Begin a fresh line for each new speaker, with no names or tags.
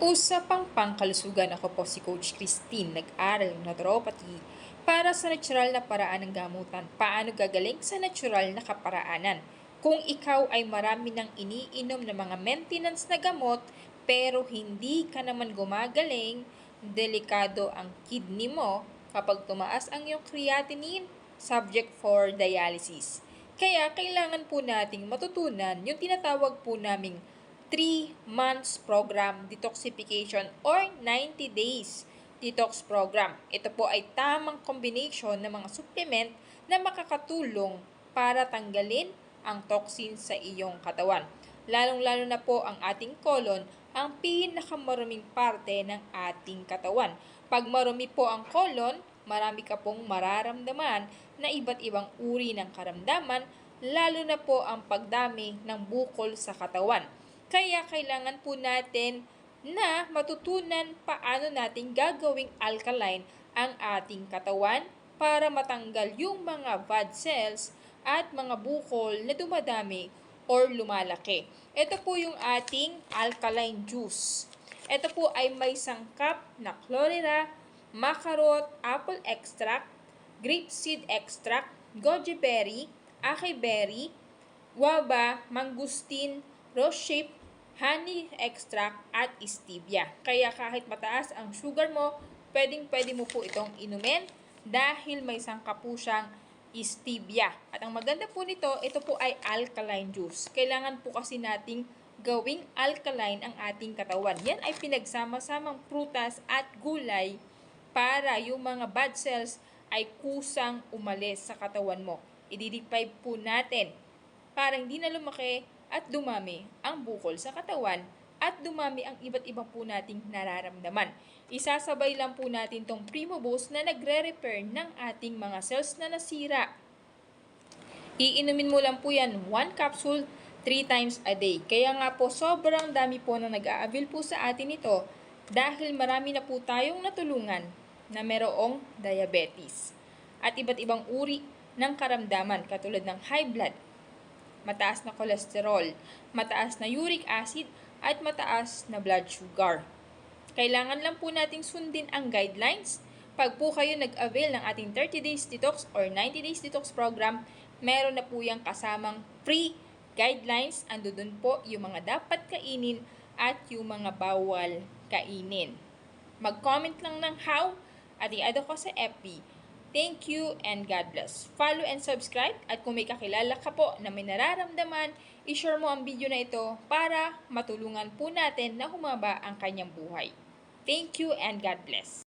Usapang pangkalusugan, ako po si Coach Christine, nag-aral ng naturopathy para sa natural na paraan ng gamutan. Paano gagaling sa natural na kaparaanan? Kung ikaw ay marami nang iniinom na mga maintenance na gamot pero hindi ka naman gumagaling, delikado ang kidney mo kapag tumaas ang iyong creatinine, subject for dialysis. Kaya kailangan po nating matutunan yung tinatawag po naming 3 months program detoxification or 90 days detox program. Ito po ay tamang combination ng mga supplement na makakatulong para tanggalin ang toxin sa iyong katawan. Lalong-lalo na po ang ating colon, ang pinakamaruming parte ng ating katawan. Pag marumi po ang colon, marami ka pong mararamdaman na iba't ibang uri ng karamdaman, lalo na po ang pagdami ng bukol sa katawan. Kaya kailangan po natin na matutunan paano natin gagawing alkaline ang ating katawan para matanggal yung mga bad cells at mga bukol na dumadami or lumalaki. Ito po yung ating alkaline juice. Ito po ay may sangkap na chlorella, macarot, apple extract, grape seed extract, goji berry, acai berry, guava, mangustin, rose shape, honey extract at stevia. Kaya kahit mataas ang sugar mo, pwedeng-pwede mo po itong inumin dahil may sangkap po siyang stevia. At ang maganda po nito, ito po ay alkaline juice. Kailangan po kasi nating gawing alkaline ang ating katawan. Yan ay pinagsama-samang prutas at gulay para yung mga bad cells ay kusang umalis sa katawan mo. I-deprive po natin para hindi na lumaki at dumami ang bukol sa katawan at dumami ang iba't iba po nating nararamdaman. Isasabay lang po natin tong Primo Boost na nagre-repair ng ating mga cells na nasira. Iinumin mo lang po yan 1 capsule 3 times a day. Kaya nga po sobrang dami po na nag-a-avail po sa atin ito dahil marami na po tayong natulungan na merong diabetes at iba't ibang uri ng karamdaman katulad ng high blood, mataas na kolesterol, mataas na uric acid, at mataas na blood sugar. Kailangan lang po nating sundin ang guidelines. Pag po kayo nag-avail ng ating 30 days detox or 90 days detox program, meron na po yung kasamang free guidelines. Ando dun po yung mga dapat kainin at yung mga bawal kainin. Mag-comment lang ng how at i-add ako sa FB. Thank you and God bless. Follow and subscribe at kung may kakilala ka po na may nararamdaman, i-share mo ang video na ito para matulungan po natin na humaba ang kanyang buhay. Thank you and God bless.